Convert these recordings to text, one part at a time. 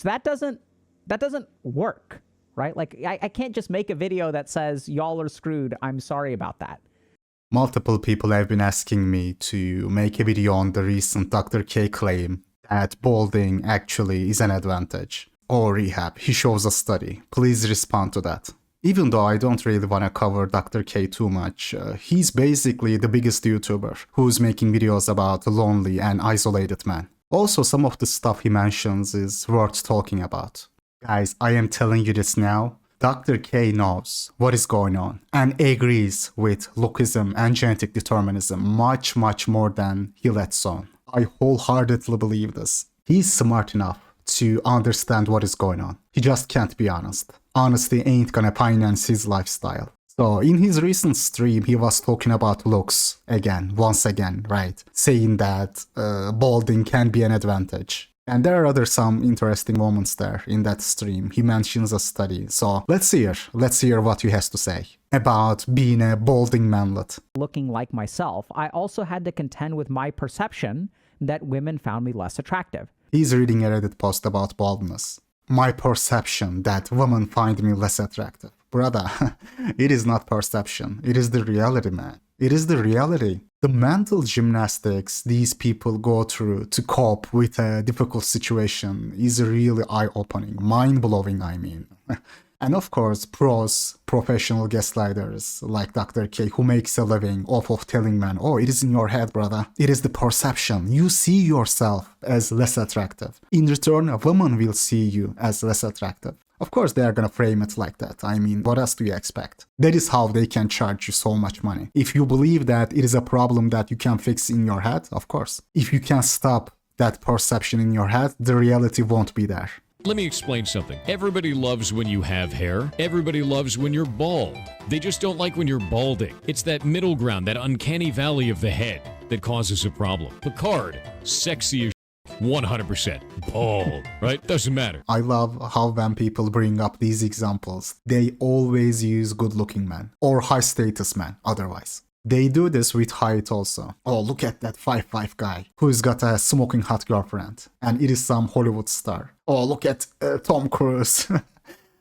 So that doesn't work, right? Like I can't just make a video that says y'all are screwed. I'm sorry about that. Multiple people have been asking me to make a video on the recent Dr. K claim that balding actually is an advantage. Or rehab, he shows a study. Please respond to that. Even though I don't really want to cover Dr. K too much, he's basically the biggest YouTuber who's making videos about lonely and isolated men. Also, some of the stuff he mentions is worth talking about. Guys, I am telling you this now. Dr. K knows what is going on and agrees with lookism and genetic determinism much more than he lets on. I wholeheartedly believe this. He's smart enough to understand what is going on. He just can't be honest. Honesty ain't gonna finance his lifestyle. So in his recent stream, he was talking about looks once again, right? Saying that balding can be an advantage. And there are some interesting moments there in that stream. He mentions a study. So let's hear what he has to say about being a balding manlet. Looking like myself, I also had to contend with my perception that women found me less attractive. He's reading a Reddit post about baldness. My perception that women find me less attractive. Brother, it is not perception. It is the reality, man. It is the reality. The mental gymnastics these people go through to cope with a difficult situation is really eye-opening, mind-blowing, I mean. And of course, pros, professional gaslighters like Dr. K, who makes a living off of telling men, oh, it is in your head, brother. It is the perception. You see yourself as less attractive. In return, a woman will see you as less attractive. Of course, they are gonna frame it like that. I mean, what else do you expect? That is how they can charge you so much money. If you believe that it is a problem that you can fix in your head, of course. If you can stop that perception in your head, the reality won't be there. Let me explain something. Everybody loves when you have hair. Everybody loves when you're bald. They just don't like when you're balding. It's that middle ground, that uncanny valley of the head that causes a problem. Picard, sexy as 100% bald, right? Doesn't matter. I love how when people bring up these examples, they always use good-looking men or high-status men otherwise. They do this with height also. Oh, look at that 5'5" guy who's got a smoking hot girlfriend. And it is some Hollywood star. Oh, look at Tom Cruise.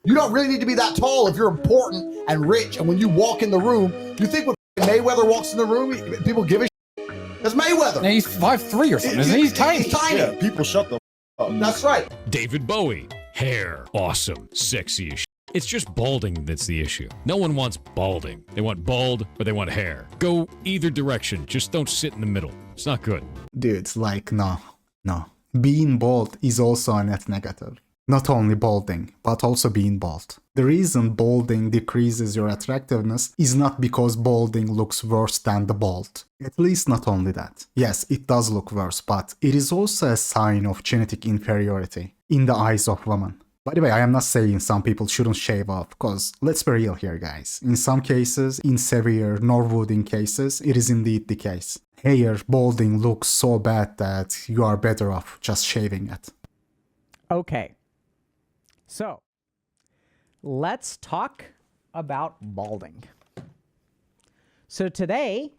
You don't really need to be that tall if you're important and rich. And when you walk in the room, you think when Mayweather walks in the room, people give a shit? That's Mayweather. No, he's 5'3" or something, isn't he? He's tiny. He's tiny. Yeah, people shut the up. That's right. David Bowie, hair, awesome, sexy as shit. It's just balding that's the issue. No one wants balding. They want bald or they want hair. Go either direction. Just don't sit in the middle. It's not good. Dude, like, no. Being bald is also a net negative. Not only balding, but also being bald. The reason balding decreases your attractiveness is not because balding looks worse than the bald. At least not only that. Yes, it does look worse, but it is also a sign of genetic inferiority in the eyes of women. By the way, I am not saying some people shouldn't shave off, because let's be real here, guys. In some cases, in severe Norwooding cases, it is indeed the case. Hair balding looks so bad that you are better off just shaving it. Okay. So, let's talk about balding. So today,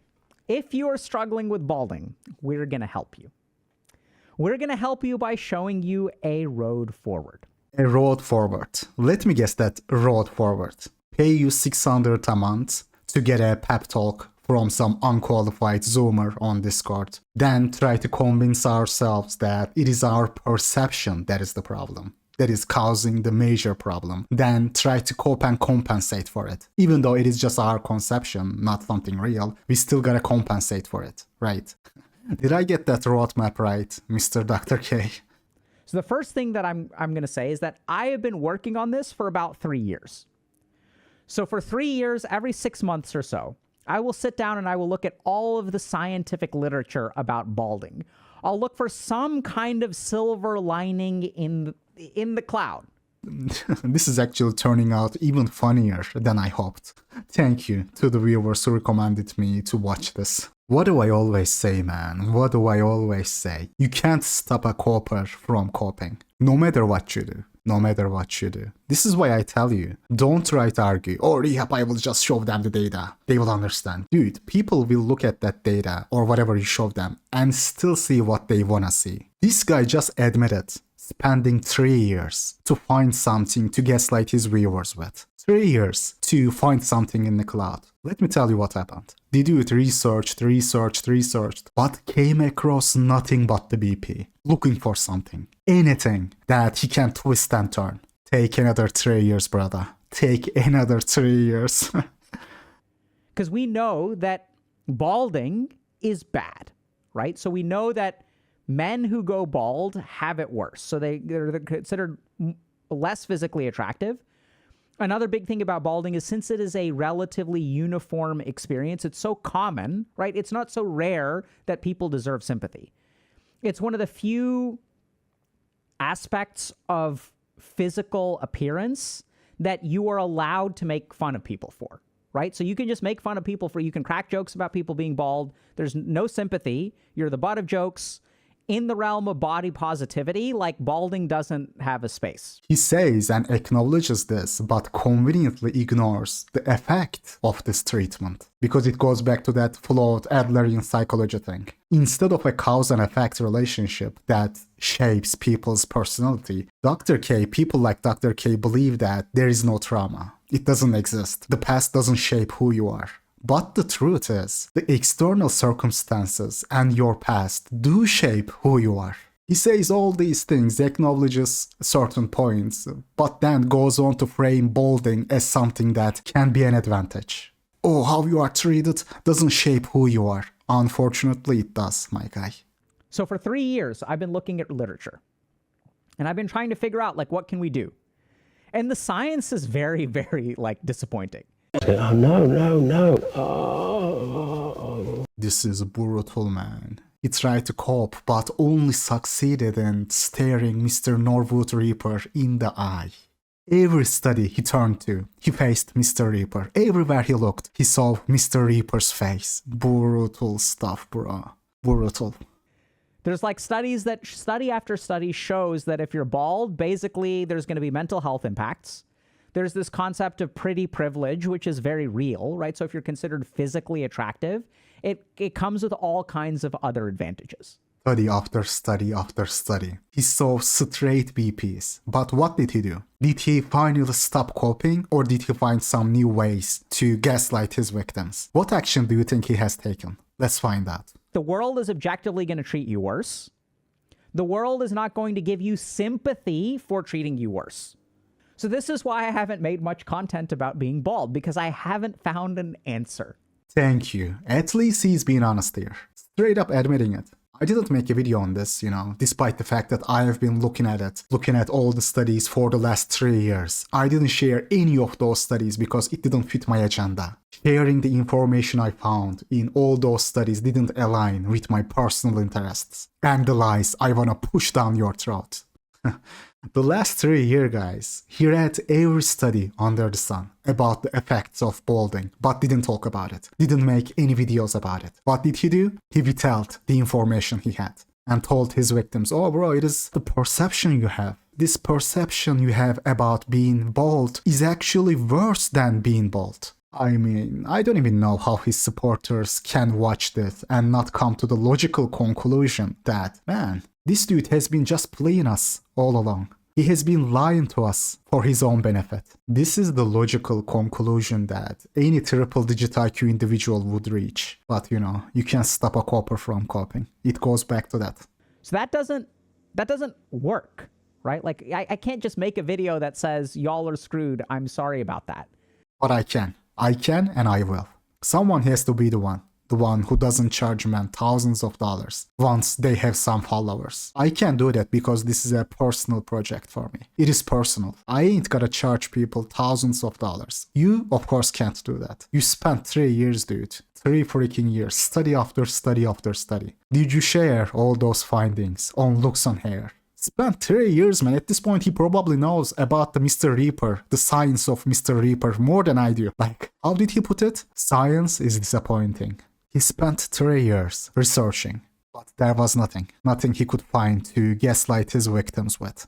if you are struggling with balding, we're going to help you. We're going to help you by showing you a road forward. A road forward. Let me guess that road forward. Pay you $600 a month to get a pep talk from some unqualified Zoomer on Discord. Then try to convince ourselves that it is our perception that is the problem, that is causing the major problem. Then try to cope and compensate for it. Even though it is just our conception, not something real, we still gotta compensate for it, right? Did I get that roadmap right, Mr. Dr. K? So the first thing that I'm going to say is that I have been working on this for about 3 years. So for 3 years, every 6 months or so, I will sit down and I will look at all of the scientific literature about balding. I'll look for some kind of silver lining in the cloud. This is actually turning out even funnier than I hoped. Thank you to the viewers who recommended me to watch this. What do I always say, man? What do I always say? You can't stop a coper from coping. No matter what you do. No matter what you do. This is why I tell you, don't try to argue, oh, rehab, I will just show them the data. They will understand. Dude, people will look at that data or whatever you show them and still see what they wanna see. This guy just admitted spending 3 years to find something to gaslight his viewers with. 3 years to find something in the cloud. Let me tell you what happened. The dude researched, but came across nothing but the BP, looking for something, anything that he can twist and turn. Take another 3 years, brother. Take another 3 years. Because we know that balding is bad, right? So we know that men who go bald have it worse. So they're considered less physically attractive. Another big thing about balding is since it is a relatively uniform experience, it's so common, right? It's not so rare that people deserve sympathy. It's one of the few aspects of physical appearance that you are allowed to make fun of people for, right? So you can just make fun of people you can crack jokes about people being bald. There's no sympathy. You're the butt of jokes. In the realm of body positivity, like balding doesn't have a space. He says and acknowledges this, but conveniently ignores the effect of this treatment, because it goes back to that flawed Adlerian psychology thing. Instead of a cause and effect relationship that shapes people's personality, people like Dr. K believe that there is no trauma. It doesn't exist. The past doesn't shape who you are. But the truth is, the external circumstances and your past do shape who you are. He says all these things, acknowledges certain points, but then goes on to frame balding as something that can be an advantage. Oh, how you are treated doesn't shape who you are. Unfortunately, it does, my guy. So for 3 years, I've been looking at literature. And I've been trying to figure out, what can we do? And the science is very, very, disappointing. Oh, no. Oh. This is brutal, man. He tried to cope, but only succeeded in staring Mr. Norwood Reaper in the eye. Every study he turned to, he faced Mr. Reaper. Everywhere he looked, he saw Mr. Reaper's face. Brutal stuff, bro. Brutal. There's studies that study after study shows that if you're bald, basically there's going to be mental health impacts. There's this concept of pretty privilege, which is very real, right? So if you're considered physically attractive, it comes with all kinds of other advantages. Study after study after study. He saw straight BPs. But what did he do? Did he finally stop coping, or did he find some new ways to gaslight his victims? What action do you think he has taken? Let's find out. The world is objectively going to treat you worse. The world is not going to give you sympathy for treating you worse. So this is why I haven't made much content about being bald, because I haven't found an answer. Thank you. At least he's being honest here. Straight up admitting it. I didn't make a video on this, despite the fact that I have been looking at all the studies for the last 3 years. I didn't share any of those studies because it didn't fit my agenda. Sharing the information I found in all those studies didn't align with my personal interests and the lies I wanna push down your throat. The last 3 years, guys, he read every study under the sun about the effects of balding, but didn't talk about it, didn't make any videos about it. What did he do? He withheld the information he had and told his victims, oh bro, it is the perception you have. This perception you have about being bald is actually worse than being bald. I mean, I don't even know how his supporters can watch this and not come to the logical conclusion that, man, this dude has been just playing us all along. He has been lying to us for his own benefit. This is the logical conclusion that any triple-digit IQ individual would reach. But you can't stop a copper from copying. It goes back to that. So that doesn't work, right? I can't just make a video that says, y'all are screwed, I'm sorry about that. But I can. I can and I will. Someone has to be the one who doesn't charge men thousands of dollars once they have some followers. I can't do that because this is a personal project for me. It is personal. I ain't gotta charge people thousands of dollars. You, of course, can't do that. You spent 3 years, dude. 3 freaking years. Study after study after study. Did you share all those findings on looks on hair? Spent 3 years, man. At this point, he probably knows about the Mr. Reaper, the science of Mr. Reaper, more than I do. How did he put it? Science is disappointing. He spent 3 years researching, but there was nothing he could find to gaslight his victims with.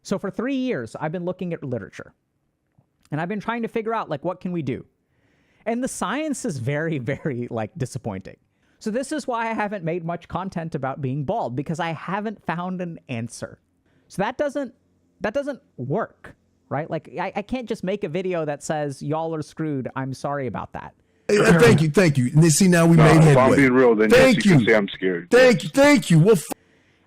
So for 3 years, I've been looking at literature. And I've been trying to figure out, what can we do? And the science is very, very, disappointing. So this is why I haven't made much content about being bald, because I haven't found an answer. So that doesn't work, right? Like I can't just make a video that says y'all are screwed. I'm sorry about that. Thank you. And see, now we made If I'm headway. being real, then Thank yes, you can you. say I'm scared. Thank you. Well,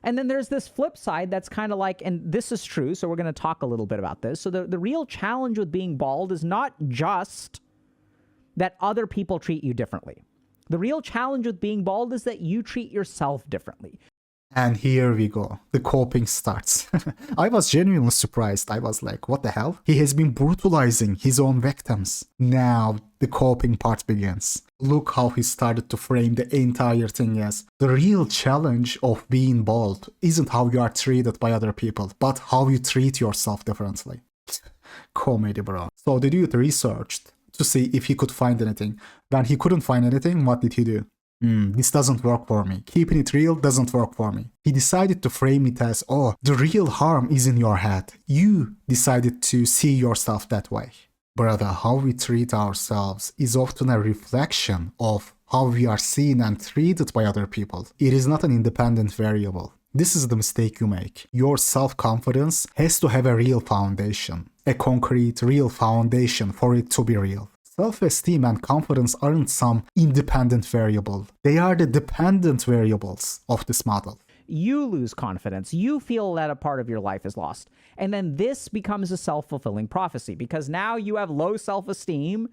And then there's this flip side that's kind of like, and this is true, so we're going to talk a little bit about this. So the real challenge with being bald is not just that other people treat you differently. The real challenge with being bald is that you treat yourself differently. And here we go. The coping starts. I was genuinely surprised. I was like, what the hell? He has been brutalizing his own victims. Now the coping part begins. Look how he started to frame the entire thing as the real challenge of being bald isn't how you are treated by other people, but how you treat yourself differently. Comedy, bro. So the dude researched to see if he could find anything. When he couldn't find anything, what did he do? This doesn't work for me. Keeping it real doesn't work for me. He decided to frame it as, oh, the real harm is in your head. You decided to see yourself that way. Brother, how we treat ourselves is often a reflection of how we are seen and treated by other people. It is not an independent variable. This is the mistake you make. Your self-confidence has to have a real foundation. A concrete, real foundation for it to be real. Self-esteem and confidence aren't some independent variable. They are the dependent variables of this model. You lose confidence. You feel that a part of your life is lost. And then this becomes a self-fulfilling prophecy because now you have low self-esteem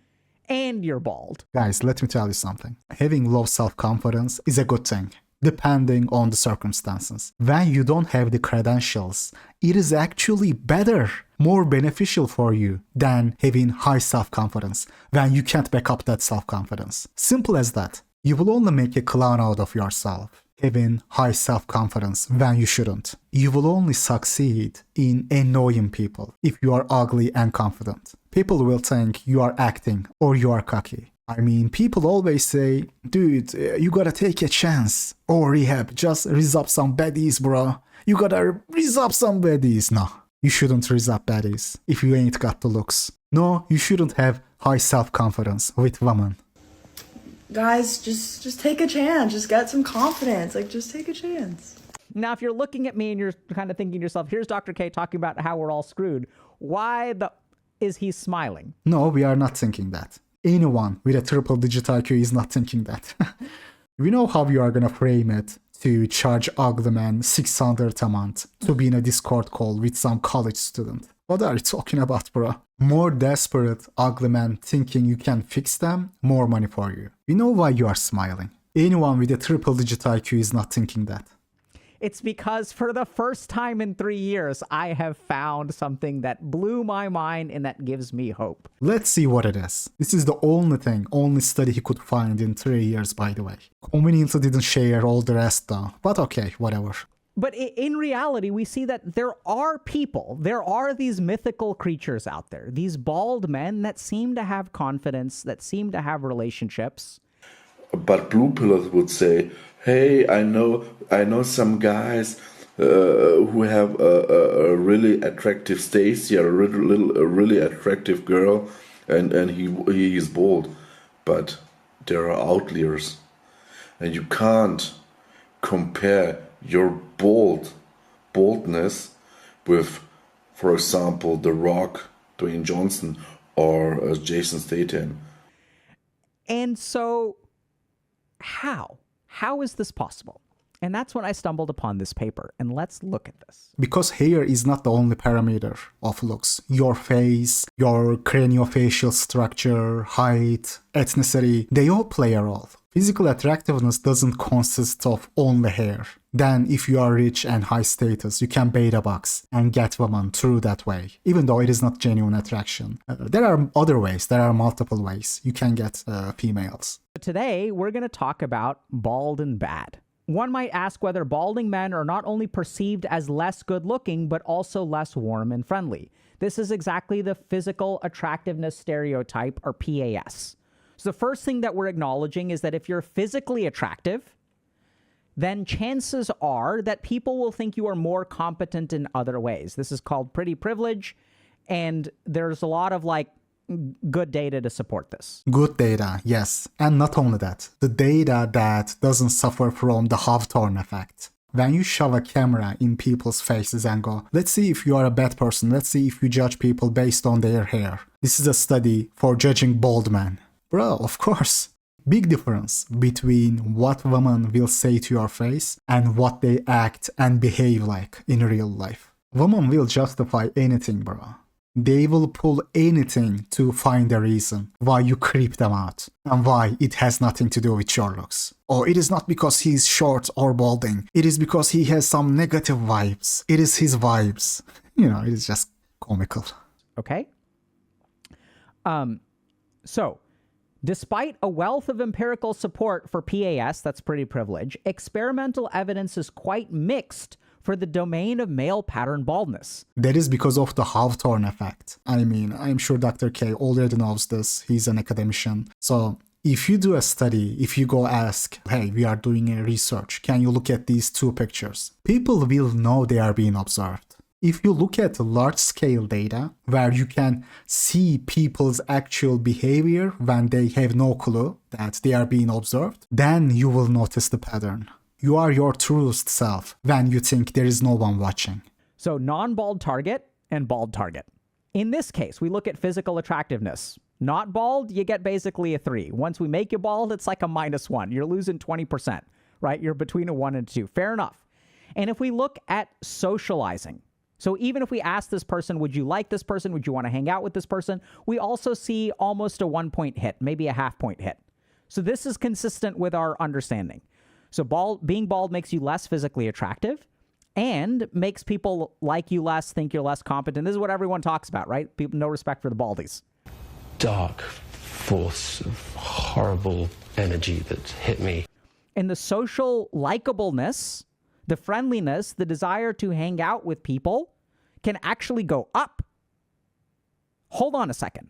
and you're bald. Guys, let me tell you something. Having low self-confidence is a good thing, depending on the circumstances. When you don't have the credentials, it is actually better, more beneficial for you than having high self-confidence when you can't back up that self-confidence. Simple as that. You will only make a clown out of yourself having high self-confidence when you shouldn't. You will only succeed in annoying people if you are ugly and confident. People will think you are acting or you are cocky. I mean, people always say, dude, you gotta take a chance. Or rehab, just rizz up some baddies, bro. You gotta rizz up some baddies. No, you shouldn't rizz up baddies if you ain't got the looks. No, you shouldn't have high self-confidence with women. Guys, just take a chance. Just get some confidence. Like, just take a chance. Now, if you're looking at me and you're kind of thinking to yourself, here's Dr. K talking about how we're all screwed. Why is he smiling? No, we are not thinking that. Anyone with a triple-digit IQ is not thinking that. We know how you are gonna frame it to charge ugly man $600 a month to be in a Discord call with some college student. What are you talking about, bro? More desperate ugly men thinking you can fix them, more money for you. We know why you are smiling. Anyone with a triple-digit IQ is not thinking that. It's because for the first time in 3 years, I have found something that blew my mind and that gives me hope. Let's see what it is. This is the only study he could find in 3 years, by the way. Conveniently didn't share all the rest though, but okay, whatever. But in reality, we see that there are these mythical creatures out there, these bald men that seem to have confidence, that seem to have relationships. But blue pillars would say, hey, I know some guys who have a really attractive Stacy, a really attractive girl, and he is bald. But there are outliers, and you can't compare your boldness with, for example, The Rock, Dwayne Johnson, or Jason Statham. And so, how is this possible? And that's when I stumbled upon this paper. And let's look at this. Because hair is not the only parameter of looks. Your face, your craniofacial structure, height, ethnicity, they all play a role. Physical attractiveness doesn't consist of only hair. Then if you are rich and high status, you can beta box and get women through that way, even though it is not genuine attraction. There are other ways, there are multiple ways you can get females. Today, we're going to talk about bald and bad. One might ask whether balding men are not only perceived as less good looking, but also less warm and friendly. This is exactly the physical attractiveness stereotype, or PAS. So the first thing that we're acknowledging is that if you're physically attractive, then chances are that people will think you are more competent in other ways. This is called pretty privilege, and there's a lot of good data to support this. Good data, yes. And not only that, the data that doesn't suffer from the Hawthorne effect. When you shove a camera in people's faces and go, let's see if you are a bad person, let's see if you judge people based on their hair. This is a study for judging bald men. Bro, of course. Big difference between what women will say to your face and what they act and behave like in real life. Women will justify anything, bro. They will pull anything to find a reason why you creep them out and why it has nothing to do with your looks. Or it is not because he's short or balding. It is because he has some negative vibes. It is his vibes. You know, it is just comical. Okay? So, despite a wealth of empirical support for PAS, that's pretty privilege, experimental evidence is quite mixed for the domain of male pattern baldness. That is because of the Hawthorne effect. I mean, I'm sure Dr. K already knows this. He's an academician. So if you do a study, if you go ask, hey, we are doing a research, can you look at these two pictures? People will know they are being observed. If you look at large-scale data where you can see people's actual behavior when they have no clue that they are being observed, then you will notice the pattern. You are your truest self when you think there is no one watching. So non-bald target and bald target. In this case, we look at physical attractiveness. Not bald, you get basically a 3. Once we make you bald, it's like a -1. You're losing 20%, right? You're between a 1 and a 2. Fair enough. And if we look at socializing, so even if we ask this person, would you like this person? Would you want to hang out with this person? We also see almost a 1-point hit, maybe a half-point hit. So this is consistent with our understanding. So being bald makes you less physically attractive and makes people like you less, think you're less competent. This is what everyone talks about, right? People, no respect for the baldies. Dark force of horrible energy that hit me. And the social likableness, the friendliness, the desire to hang out with people can actually go up. Hold on a second.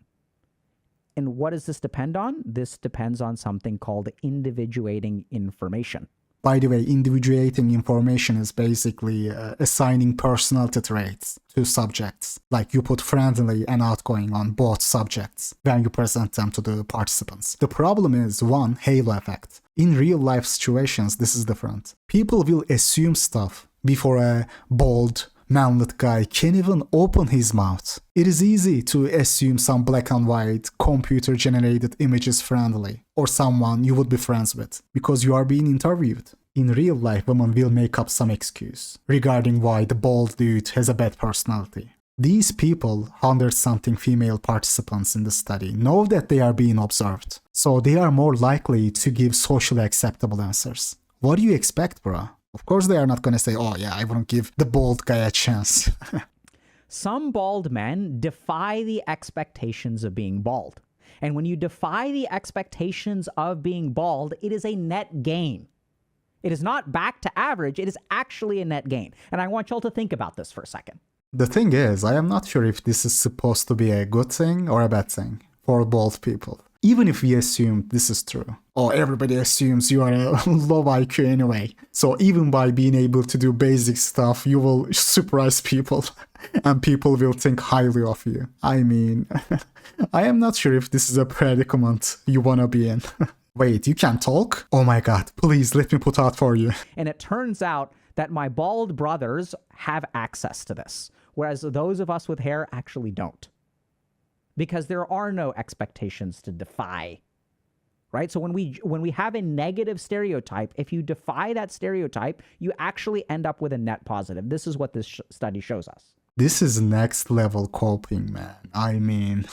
And what does this depend on? This depends on something called individuating information. By the way, individuating information is basically assigning personality traits to subjects. Like you put friendly and outgoing on both subjects when you present them to the participants. The problem is, one, halo effect. In real life situations, this is different. People will assume stuff before a bald, manlet guy can even open his mouth. It is easy to assume some black and white, computer-generated images friendly, or someone you would be friends with, because you are being interviewed. In real life, women will make up some excuse regarding why the bald dude has a bad personality. These people, 100-something female participants in the study, know that they are being observed, so they are more likely to give socially acceptable answers. What do you expect, bro? Of course they are not going to say, oh yeah, I won't give the bald guy a chance. Some bald men defy the expectations of being bald. And when you defy the expectations of being bald, it is a net gain. It is not back to average, it is actually a net gain. And I want y'all to think about this for a second. The thing is, I am not sure if this is supposed to be a good thing or a bad thing for bald people. Even if we assume this is true, or everybody assumes you are a low IQ anyway, so even by being able to do basic stuff, you will surprise people, and people will think highly of you. I mean, I am not sure if this is a predicament you wanna be in. Wait, you can talk? Oh my god, please let me put out for you. And it turns out that my bald brothers have access to this, whereas those of us with hair actually don't. Because there are no expectations to defy, right? So when we have a negative stereotype, if you defy that stereotype, you actually end up with a net positive. This is what this study shows us. This is next level coping, man. I mean,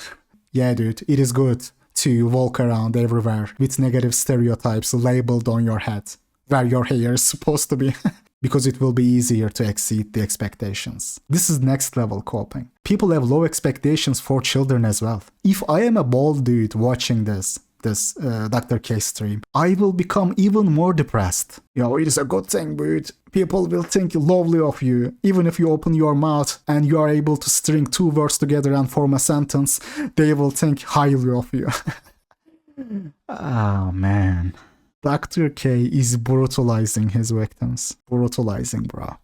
yeah, dude, it is good to walk around everywhere with negative stereotypes labeled on your head, where your hair is supposed to be. Because it will be easier to exceed the expectations. This is next level coping. People have low expectations for children as well. If I am a bald dude watching this Dr. K stream, I will become even more depressed. You know, it is a good thing, dude. People will think lovely of you. Even if you open your mouth and you are able to string 2 words together and form a sentence, they will think highly of you. Oh, man. Dr. K is brutalizing his victims. Brutalizing, bro.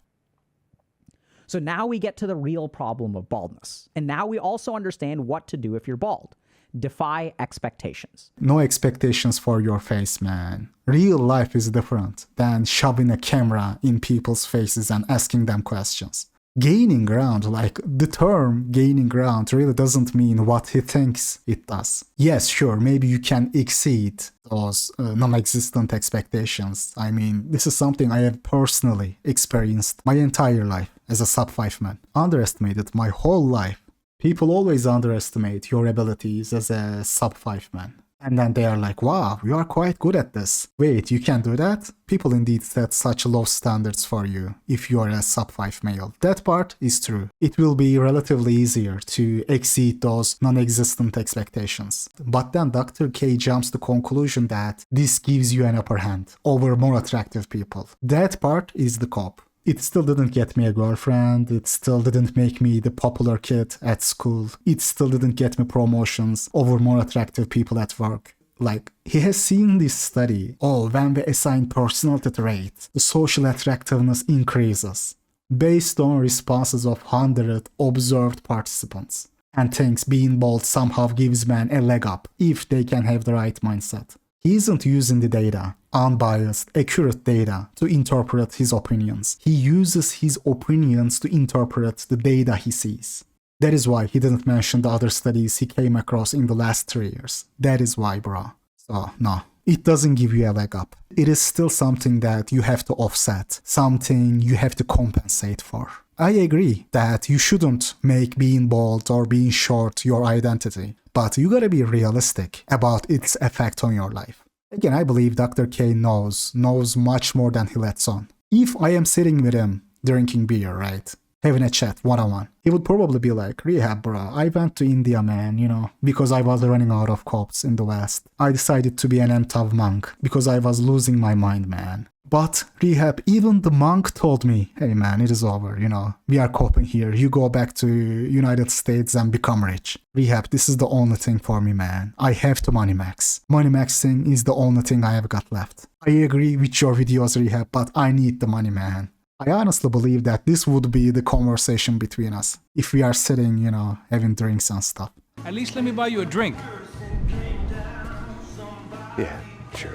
So now we get to the real problem of baldness. And now we also understand what to do if you're bald. Defy Expectations. No expectations for your face, man. Real life is different than shoving a camera in people's faces and asking them questions. Gaining ground, like the term gaining ground really doesn't mean what he thinks it does. Yes, sure, maybe you can exceed those non-existent expectations. I mean, this is something I have personally experienced my entire life as a sub-5 man. Underestimated my whole life. People always underestimate your abilities as a sub-5 man. And then they are like, wow, you are quite good at this. Wait, you can do that? People indeed set such low standards for you if you are a sub-5 male. That part is true. It will be relatively easier to exceed those non-existent expectations. But then Dr. K jumps to the conclusion that this gives you an upper hand over more attractive people. That part is the cop. It still didn't get me a girlfriend, it still didn't make me the popular kid at school, it still didn't get me promotions over more attractive people at work. Like, he has seen this study, when we assign personality traits, the social attractiveness increases, based on responses of 100 observed participants, and thinks being bold somehow gives men a leg up if they can have the right mindset. He isn't using the data, unbiased, accurate data, to interpret his opinions. He uses his opinions to interpret the data he sees. That is why he didn't mention the other studies he came across in the last 3 years. That is why, bro. So, no. It doesn't give you a leg up. It is still something that you have to offset, something you have to compensate for. I agree that you shouldn't make being bald or being short your identity, but you gotta be realistic about its effect on your life. Again, I believe Dr. K knows much more than he lets on. If I am sitting with him drinking beer, right, having a chat one-on-one, he would probably be like, Rehab, bro, I went to India, man, because I was running out of cops in the West. I decided to be an MTAV monk because I was losing my mind, man. But, Rehab, even the monk told me, hey man, it is over, we are coping here, you go back to United States and become rich. Rehab, this is the only thing for me, man. I have to money max. Money maxing is the only thing I have got left. I agree with your videos, Rehab, but I need the money, man. I honestly believe that this would be the conversation between us, if we are sitting, having drinks and stuff. At least let me buy you a drink. Yeah, sure.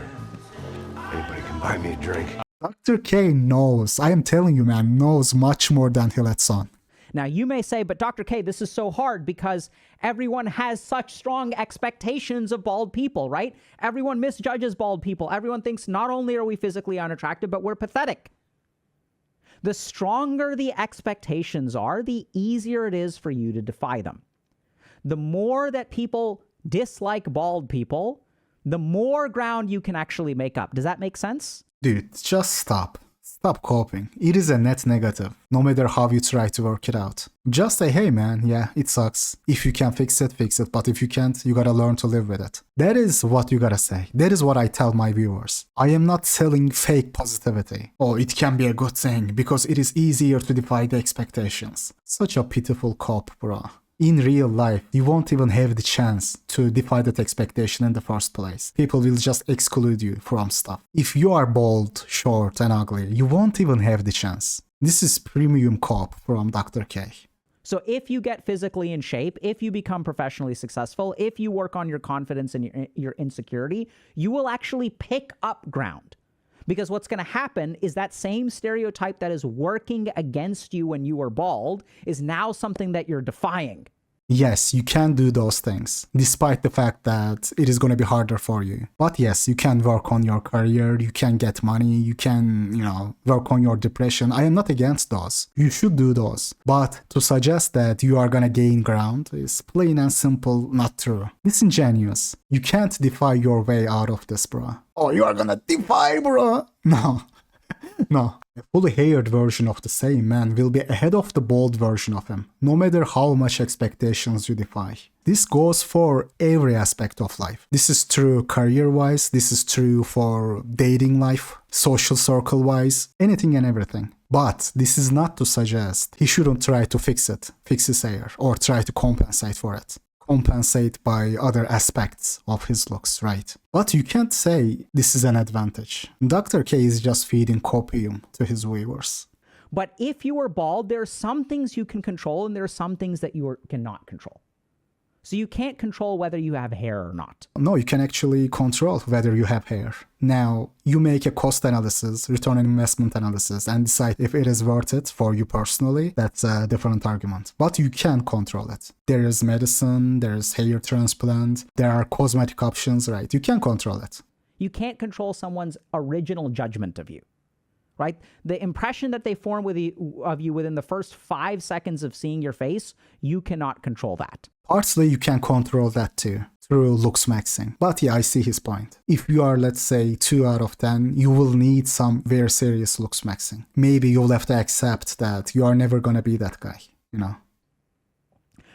Anybody can buy me a drink. Dr. K knows, I am telling you, man, knows much more than he lets on. Now, you may say, but Dr. K, this is so hard because everyone has such strong expectations of bald people, right? Everyone misjudges bald people. Everyone thinks not only are we physically unattractive, but we're pathetic. The stronger the expectations are, the easier it is for you to defy them. The more that people dislike bald people, the more ground you can actually make up. Does that make sense? Dude, just stop. Stop coping. It is a net negative, no matter how you try to work it out. Just say, hey man, yeah, it sucks. If you can fix it, but if you can't, you gotta learn to live with it. That is what you gotta say. That is what I tell my viewers. I am not selling fake positivity. Oh, it can be a good thing, because it is easier to defy the expectations. Such a pitiful cop, bro. In real life, you won't even have the chance to defy that expectation in the first place. People will just exclude you from stuff. If you are bald, short, and ugly, you won't even have the chance. This is premium cop from Dr. K. So if you get physically in shape, if you become professionally successful, if you work on your confidence and your insecurity, you will actually pick up ground. Because what's going to happen is that same stereotype that is working against you when you were bald is now something that you're defying. Yes, you can do those things, despite the fact that it is going to be harder for you. But yes, you can work on your career, you can get money, you can, work on your depression. I am not against those. You should do those. But to suggest that you are going to gain ground is plain and simple not true. Disingenuous. You can't defy your way out of this, bro. Oh, you are going to defy, bro? No. No. A fully haired version of the same man will be ahead of the bald version of him, no matter how much expectations you defy. This goes for every aspect of life. This is true career-wise, this is true for dating life, social circle-wise, anything and everything. But this is not to suggest he shouldn't try to fix his hair, or try to compensate for it. Compensate by other aspects of his looks, right? But you can't say this is an advantage. Dr. K is just feeding copium to his viewers. But if you are bald, there are some things you can control and there are some things that you cannot control. So you can't control whether you have hair or not. No, you can actually control whether you have hair. Now, you make a cost analysis, return on investment analysis, and decide if it is worth it for you personally. That's a different argument. But you can control it. There is medicine, there is hair transplant, there are cosmetic options, right? You can control it. You can't control someone's original judgment of you, right? The impression that they form of you within the first 5 seconds of seeing your face, you cannot control that. Partly you can control that too, through looks maxing. But yeah, I see his point. If you are, let's say, 2 out of 10, you will need some very serious looks maxing. Maybe you'll have to accept that you are never gonna be that guy, you know?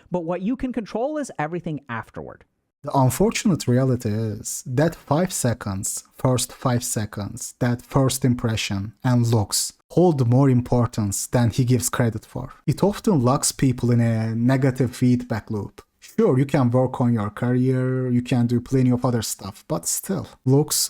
But what you can control is everything afterward. The unfortunate reality is that 5 seconds, first 5 seconds, that first impression and looks hold more importance than he gives credit for. It often locks people in a negative feedback loop. Sure, you can work on your career, you can do plenty of other stuff, but still, looks.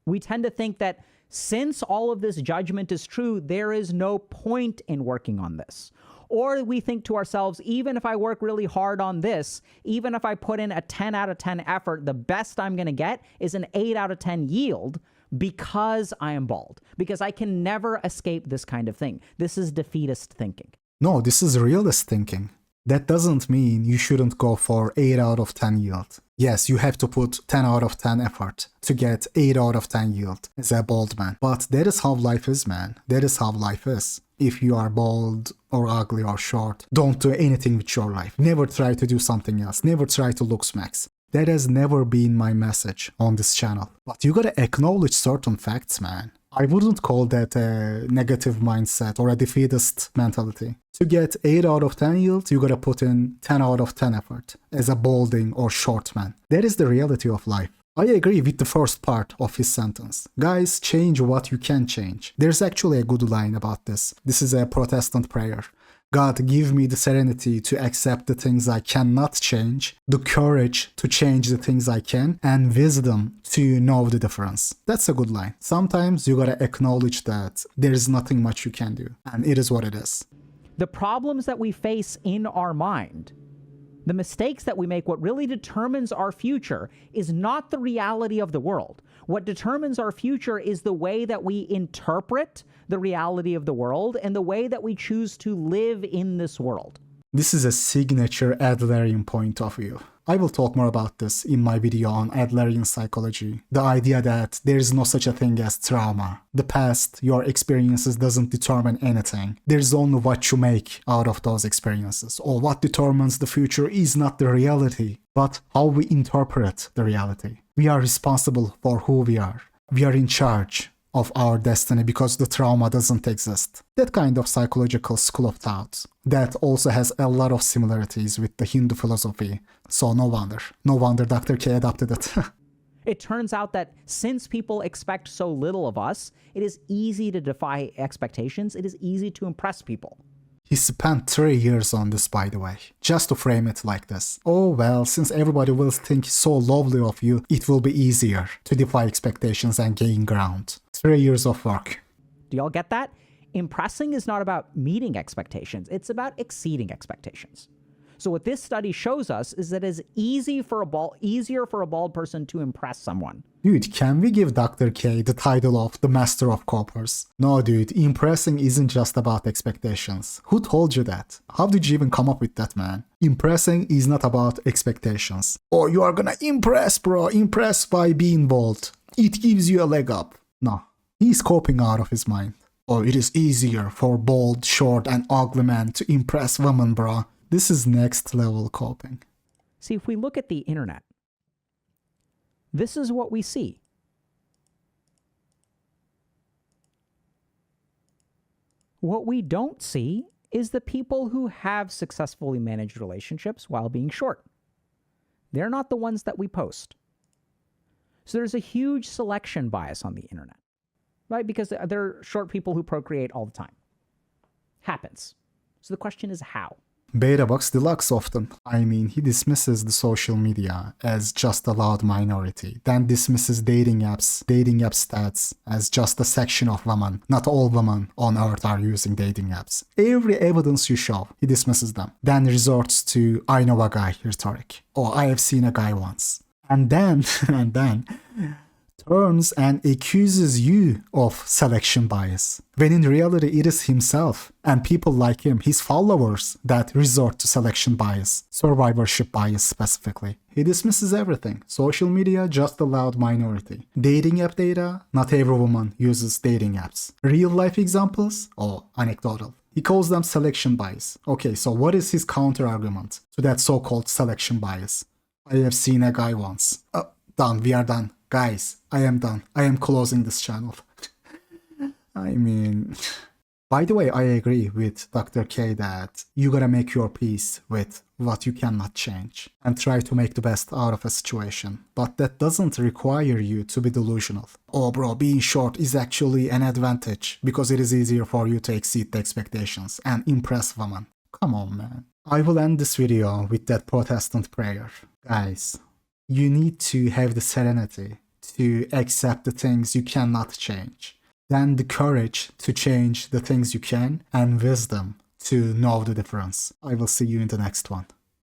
We tend to think that since all of this judgment is true, there is no point in working on this. Or we think to ourselves, even if I work really hard on this, even if I put in a 10 out of 10 effort, the best I'm going to get is an 8 out of 10 yield because I am bald, because I can never escape this kind of thing. This is defeatist thinking. No, this is realist thinking. That doesn't mean you shouldn't go for 8 out of 10 yield. Yes, you have to put 10 out of 10 effort to get 8 out of 10 yield as a bald man. But that is how life is, man. That is how life is. If you are bald or ugly or short, don't do anything with your life. Never try to do something else. Never try to looks max. That has never been my message on this channel. But you gotta acknowledge certain facts, man. I wouldn't call that a negative mindset or a defeatist mentality. To get 8 out of 10 yield, you gotta put in 10 out of 10 effort as a balding or short man. That is the reality of life. I agree with the first part of his sentence. Guys, change what you can change. There's actually a good line about this. This is a Protestant prayer. God, give me the serenity to accept the things I cannot change, the courage to change the things I can, and wisdom to know the difference. That's a good line. Sometimes you gotta acknowledge that there is nothing much you can do, and it is what it is. The problems that we face in our mind, the mistakes that we make, what really determines our future is not the reality of the world. What determines our future is the way that we interpret the reality of the world and the way that we choose to live in this world. This is a signature Adlerian point of view. I will talk more about this in my video on Adlerian psychology. The idea that there is no such a thing as trauma. The past, your experiences doesn't determine anything. There's only what you make out of those experiences. Or what determines the future is not the reality, but how we interpret the reality. We are responsible for who we are. We are in charge of our destiny because the trauma doesn't exist. That kind of psychological school of thought that also has a lot of similarities with the Hindu philosophy. So no wonder Dr. K adopted it. It turns out that since people expect so little of us, it is easy to defy expectations. It is easy to impress people. He spent 3 years on this, by the way, just to frame it like this. Oh well, since everybody will think so lovely of you, it will be easier to defy expectations and gain ground. 3 years of work. Do y'all get that? Impressing is not about meeting expectations. It's about exceeding expectations. So what this study shows us is that it's easier for a bald person to impress someone. Dude, can we give Dr. K the title of the Master of Copers? No, dude, impressing isn't just about expectations. Who told you that? How did you even come up with that, man? Impressing is not about expectations. Oh, you are gonna impress, bro. Impress by being bald. It gives you a leg up. No, he's coping out of his mind. Oh, it is easier for bald, short, and ugly men to impress women, bro. This is next level coping. See, if we look at the internet, this is what we see. What we don't see is the people who have successfully managed relationships while being short. They're not the ones that we post. So there's a huge selection bias on the internet, right? Because there are short people who procreate all the time. Happens. So the question is how? Beta Box Deluxe often. I mean, he dismisses the social media as just a loud minority, then dismisses dating app stats as just a section of women. Not all women on earth are using dating apps. Every evidence you show, he dismisses them. Then resorts to I know a guy rhetoric, or I have seen a guy once. And then turns and accuses you of selection bias, when in reality it is himself and people like him, his followers, that resort to selection bias, survivorship bias specifically. He dismisses everything. Social media, just a loud minority. Dating app data, not every woman uses dating apps. Real life examples, or anecdotal. He calls them selection bias. Okay, so what is his counter argument to that so-called selection bias? I have seen a guy once. Done, we are done. Guys, I am done. I am closing this channel. I mean, by the way, I agree with Dr. K that you gotta make your peace with what you cannot change and try to make the best out of a situation. But that doesn't require you to be delusional. Oh bro, being short is actually an advantage because it is easier for you to exceed the expectations and impress women. Come on, man. I will end this video with that Protestant prayer. Guys, you need to have the serenity to accept the things you cannot change, then the courage to change the things you can, and wisdom to know the difference. I will see you in the next one.